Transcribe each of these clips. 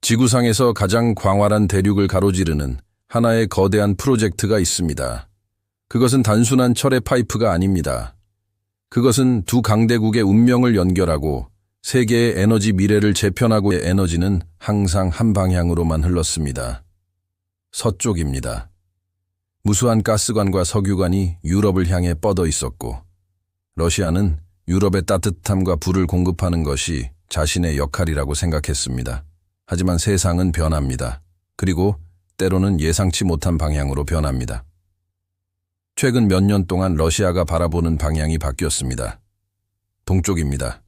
지구상에서 가장 광활한 대륙을 가로지르는 하나의 거대한 프로젝트가 있습니다. 그것은 단순한 철의 파이프가 아닙니다. 그것은 두 강대국의 운명을 연결하고 세계의 에너지 미래를 재편하고의 에너지는 항상 한 방향으로만 흘렀습니다. 서쪽입니다. 무수한 가스관과 석유관이 유럽을 향해 뻗어 있었고, 러시아는 유럽의 따뜻함과 불을 공급하는 것이 자신의 역할이라고 생각했습니다. 하지만 세상은 변합니다. 그리고 때로는 예상치 못한 방향으로 변합니다. 최근 몇 년 동안 러시아가 바라보는 방향이 바뀌었습니다. 동쪽입니다.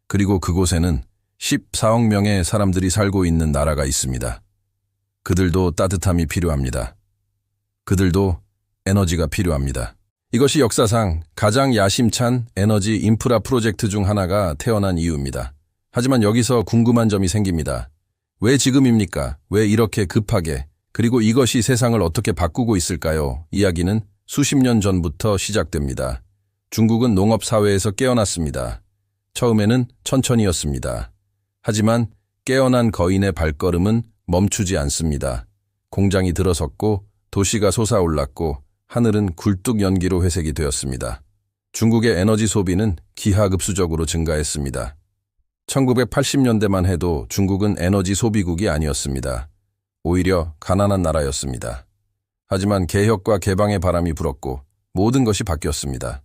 그리고 그곳에는 14억 명의 사람들이 살고 있는 나라가 있습니다. 그들도 따뜻함이 필요합니다. 그들도 에너지가 필요합니다. 이것이 역사상 가장 야심찬 에너지 인프라 프로젝트 중 하나가 태어난 이유입니다. 하지만 여기서 궁금한 점이 생깁니다. 왜 지금입니까? 왜 이렇게 급하게? 그리고 이것이 세상을 어떻게 바꾸고 있을까요? 이야기는 수십 년 전부터 시작됩니다. 중국은 농업사회에서 깨어났습니다. 처음에는 천천히였습니다. 하지만 깨어난 거인의 발걸음은 멈추지 않습니다. 공장이 들어섰고 도시가 솟아올랐고 하늘은 굴뚝 연기로 회색이 되었습니다. 중국의 에너지 소비는 기하급수적으로 증가했습니다. 1980년대만 해도 중국은 에너지 소비국이 아니었습니다. 오히려 가난한 나라였습니다. 하지만 개혁과 개방의 바람이 불었고 모든 것이 바뀌었습니다.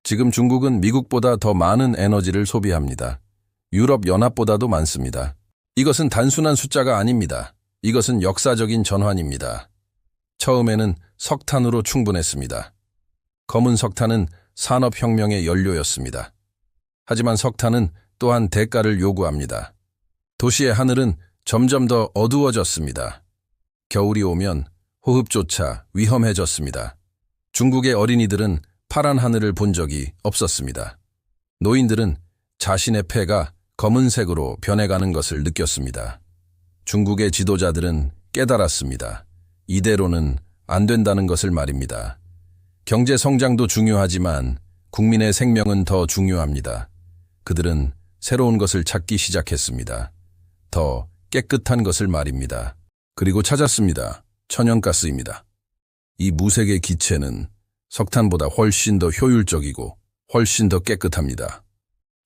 지금 중국은 미국보다 더 많은 에너지를 소비합니다. 유럽 연합보다도 많습니다. 이것은 단순한 숫자가 아닙니다. 이것은 역사적인 전환입니다. 처음에는 석탄으로 충분했습니다. 검은 석탄은 산업혁명의 연료였습니다. 하지만 석탄은 또한 대가를 요구합니다. 도시의 하늘은 점점 더 어두워졌습니다. 겨울이 오면 호흡조차 위험해졌습니다. 중국의 어린이들은 파란 하늘을 본 적이 없었습니다. 노인들은 자신의 폐가 검은색으로 변해가는 것을 느꼈습니다. 중국의 지도자들은 깨달았습니다. 이대로는 안 된다는 것을 말입니다. 경제 성장도 중요하지만 국민의 생명은 더 중요합니다. 그들은 새로운 것을 찾기 시작했습니다. 더 깨끗한 것을 말입니다. 그리고 찾았습니다. 천연가스입니다. 이 무색의 기체는 석탄보다 훨씬 더 효율적이고 훨씬 더 깨끗합니다.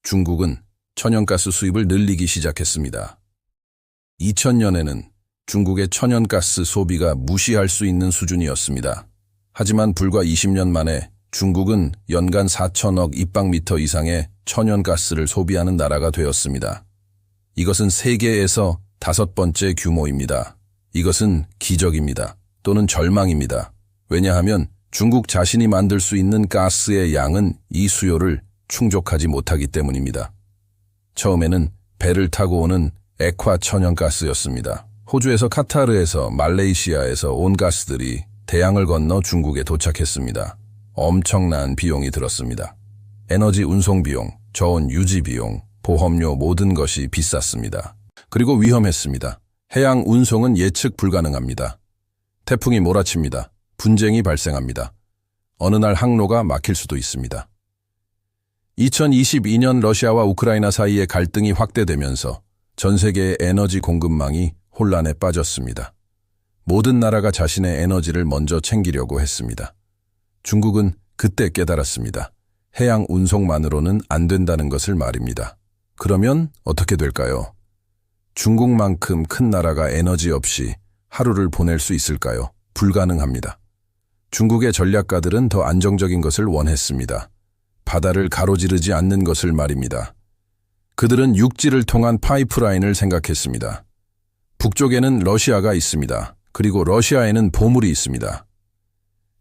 중국은 천연가스 수입을 늘리기 시작했습니다. 2000년에는 중국의 천연가스 소비가 무시할 수 있는 수준이었습니다. 하지만 불과 20년 만에 중국은 연간 4천억 입방미터 이상의 천연가스를 소비하는 나라가 되었습니다. 이것은 세계에서 5번째 규모입니다. 이것은 기적입니다. 또는 절망입니다. 왜냐하면 중국 자신이 만들 수 있는 가스의 양은 이 수요를 충족하지 못하기 때문입니다. 처음에는 배를 타고 오는 액화 천연가스였습니다. 호주에서 카타르에서 말레이시아에서 온 가스들이 대양을 건너 중국에 도착했습니다. 엄청난 비용이 들었습니다. 에너지 운송 비용, 저온 유지 비용, 보험료 모든 것이 비쌌습니다. 그리고 위험했습니다. 해양 운송은 예측 불가능합니다. 태풍이 몰아칩니다. 분쟁이 발생합니다. 어느 날 항로가 막힐 수도 있습니다. 2022년 러시아와 우크라이나 사이의 갈등이 확대되면서 전 세계의 에너지 공급망이 혼란에 빠졌습니다. 모든 나라가 자신의 에너지를 먼저 챙기려고 했습니다. 중국은 그때 깨달았습니다. 해양 운송만으로는 안 된다는 것을 말입니다. 그러면 어떻게 될까요? 중국만큼 큰 나라가 에너지 없이 하루를 보낼 수 있을까요? 불가능합니다. 중국의 전략가들은 더 안정적인 것을 원했습니다. 바다를 가로지르지 않는 것을 말입니다. 그들은 육지를 통한 파이프라인을 생각했습니다. 북쪽에는 러시아가 있습니다. 그리고 러시아에는 보물이 있습니다.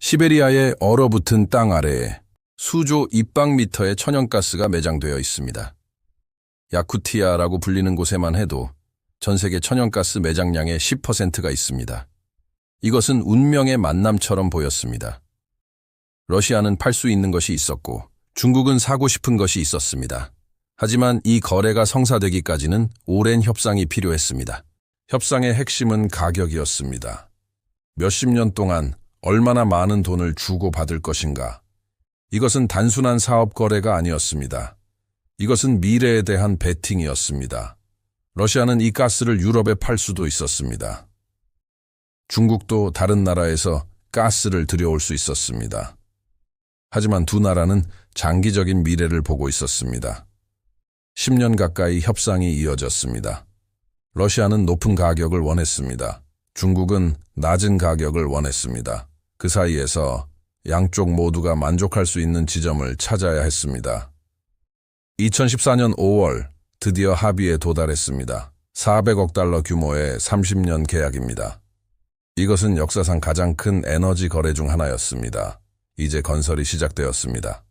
시베리아의 얼어붙은 땅 아래에 수조 입방미터의 천연가스가 매장되어 있습니다. 야쿠티아라고 불리는 곳에만 해도 전 세계 천연가스 매장량의 10%가 있습니다. 이것은 운명의 만남처럼 보였습니다. 러시아는 팔 수 있는 것이 있었고 중국은 사고 싶은 것이 있었습니다. 하지만 이 거래가 성사되기까지는 오랜 협상이 필요했습니다. 협상의 핵심은 가격이었습니다. 몇십 년 동안 얼마나 많은 돈을 주고받을 것인가. 이것은 단순한 사업 거래가 아니었습니다. 이것은 미래에 대한 베팅이었습니다. 러시아는 이 가스를 유럽에 팔 수도 있었습니다. 중국도 다른 나라에서 가스를 들여올 수 있었습니다. 하지만 두 나라는 장기적인 미래를 보고 있었습니다. 10년 가까이 협상이 이어졌습니다. 러시아는 높은 가격을 원했습니다. 중국은 낮은 가격을 원했습니다. 그 사이에서 양쪽 모두가 만족할 수 있는 지점을 찾아야 했습니다. 2014년 5월 드디어 합의에 도달했습니다. 400억 달러 규모의 30년 계약입니다. 이것은 역사상 가장 큰 에너지 거래 중 하나였습니다. 이제 건설이 시작되었습니다.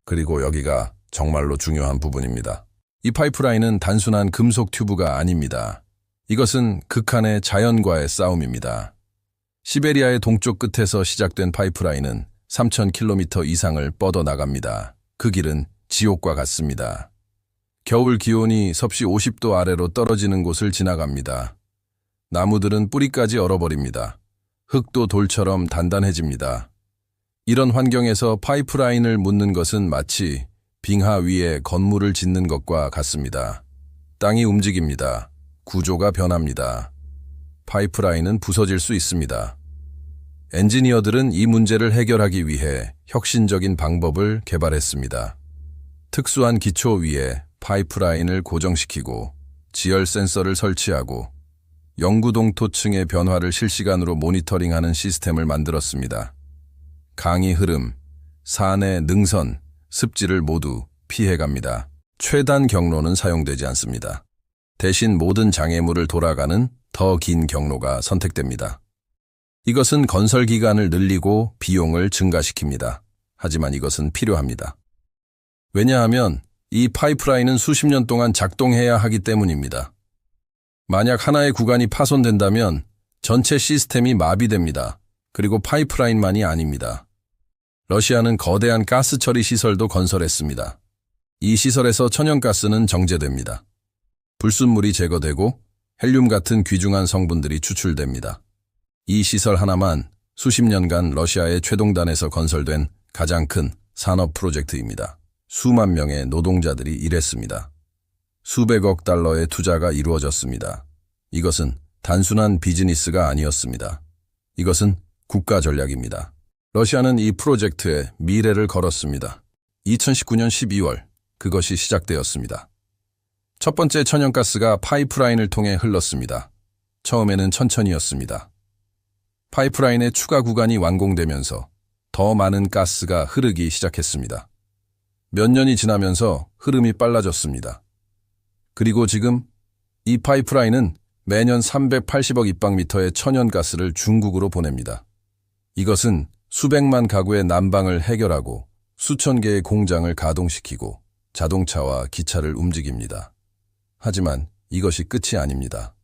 그리고 여기가 정말로 중요한 부분입니다. 이 파이프라인은 단순한 금속 튜브가 아닙니다. 이것은 극한의 자연과의 싸움입니다. 시베리아의 동쪽 끝에서 시작된 파이프라인은 3,000km 이상을 뻗어나갑니다. 그 길은 지옥과 같습니다. 겨울 기온이 섭씨 50도 아래로 떨어지는 곳을 지나갑니다. 나무들은 뿌리까지 얼어버립니다. 흙도 돌처럼 단단해집니다. 이런 환경에서 파이프라인을 묻는 것은 마치 빙하 위에 건물을 짓는 것과 같습니다. 땅이 움직입니다. 구조가 변합니다. 파이프라인은 부서질 수 있습니다. 엔지니어들은 이 문제를 해결하기 위해 혁신적인 방법을 개발했습니다. 특수한 기초 위에 파이프라인을 고정시키고 지열 센서를 설치하고 영구동토층의 변화를 실시간으로 모니터링하는 시스템을 만들었습니다. 강의 흐름, 산의 능선, 습지를 모두 피해갑니다. 최단 경로는 사용되지 않습니다. 대신 모든 장애물을 돌아가는 더 긴 경로가 선택됩니다. 이것은 건설 기간을 늘리고 비용을 증가시킵니다. 하지만 이것은 필요합니다. 왜냐하면 이 파이프라인은 수십 년 동안 작동해야 하기 때문입니다. 만약 하나의 구간이 파손된다면 전체 시스템이 마비됩니다. 그리고 파이프라인만이 아닙니다. 러시아는 거대한 가스 처리 시설도 건설했습니다. 이 시설에서 천연가스는 정제됩니다. 불순물이 제거되고 헬륨 같은 귀중한 성분들이 추출됩니다. 이 시설 하나만 수십 년간 러시아의 최동단에서 건설된 가장 큰 산업 프로젝트입니다. 수만 명의 노동자들이 일했습니다. 수백억 달러의 투자가 이루어졌습니다. 이것은 단순한 비즈니스가 아니었습니다. 이것은 국가 전략입니다. 러시아는 이 프로젝트에 미래를 걸었습니다. 2019년 12월 그것이 시작되었습니다. 첫 번째 천연가스가 파이프라인을 통해 흘렀습니다. 처음에는 천천히였습니다. 파이프라인의 추가 구간이 완공되면서 더 많은 가스가 흐르기 시작했습니다. 몇 년이 지나면서 흐름이 빨라졌습니다. 그리고 지금 이 파이프라인은 매년 380억 입방미터의 천연가스를 중국으로 보냅니다. 이것은 수백만 가구의 난방을 해결하고 수천 개의 공장을 가동시키고 자동차와 기차를 움직입니다. 하지만 이것이 끝이 아닙니다.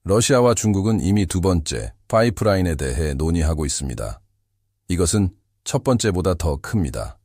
러시아와 중국은 이미 두 번째 파이프라인에 대해 논의하고 있습니다. 이것은 첫 번째보다 더 큽니다.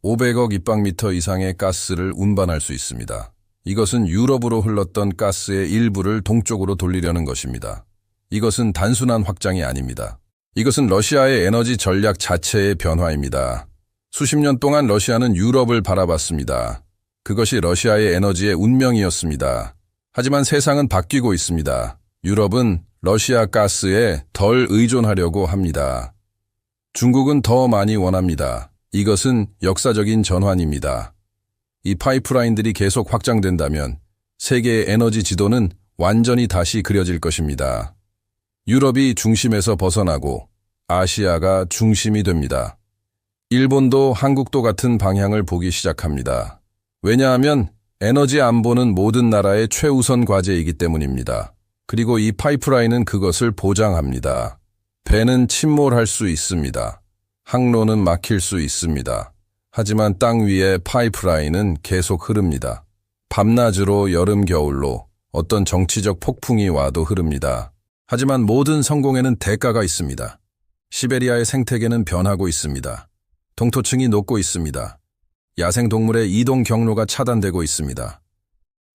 500억 입방미터 이상의 가스를 운반할 수 있습니다. 이것은 유럽으로 흘렀던 가스의 일부를 동쪽으로 돌리려는 것입니다. 이것은 단순한 확장이 아닙니다. 이것은 러시아의 에너지 전략 자체의 변화입니다. 수십 년 동안 러시아는 유럽을 바라봤습니다. 그것이 러시아의 에너지의 운명이었습니다. 하지만 세상은 바뀌고 있습니다. 유럽은 러시아 가스에 덜 의존하려고 합니다. 중국은 더 많이 원합니다. 이것은 역사적인 전환입니다. 이 파이프라인들이 계속 확장된다면 세계의 에너지 지도는 완전히 다시 그려질 것입니다. 유럽이 중심에서 벗어나고 아시아가 중심이 됩니다. 일본도 한국도 같은 방향을 보기 시작합니다. 왜냐하면 에너지 안보는 모든 나라의 최우선 과제이기 때문입니다. 그리고 이 파이프라인은 그것을 보장합니다. 배는 침몰할 수 있습니다. 항로는 막힐 수 있습니다. 하지만 땅 위의 파이프라인은 계속 흐릅니다. 밤낮으로 여름 겨울로 어떤 정치적 폭풍이 와도 흐릅니다. 하지만 모든 성공에는 대가가 있습니다. 시베리아의 생태계는 변하고 있습니다. 동토층이 녹고 있습니다. 야생동물의 이동 경로가 차단되고 있습니다.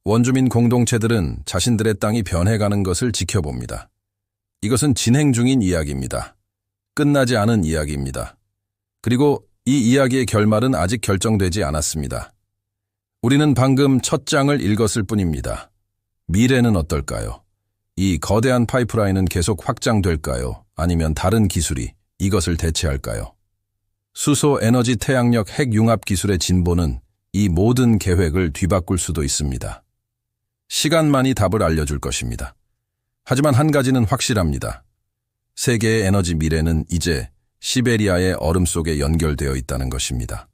원주민 공동체들은 자신들의 땅이 변해가는 것을 지켜봅니다. 이것은 진행 중인 이야기입니다. 끝나지 않은 이야기입니다. 그리고 이 이야기의 결말은 아직 결정되지 않았습니다. 우리는 방금 첫 장을 읽었을 뿐입니다. 미래는 어떨까요? 이 거대한 파이프라인은 계속 확장될까요? 아니면 다른 기술이 이것을 대체할까요? 수소 에너지 태양력 핵융합 기술의 진보는 이 모든 계획을 뒤바꿀 수도 있습니다. 시간만이 답을 알려줄 것입니다. 하지만 한 가지는 확실합니다. 세계의 에너지 미래는 이제 시베리아의 얼음 속에 연결되어 있다는 것입니다.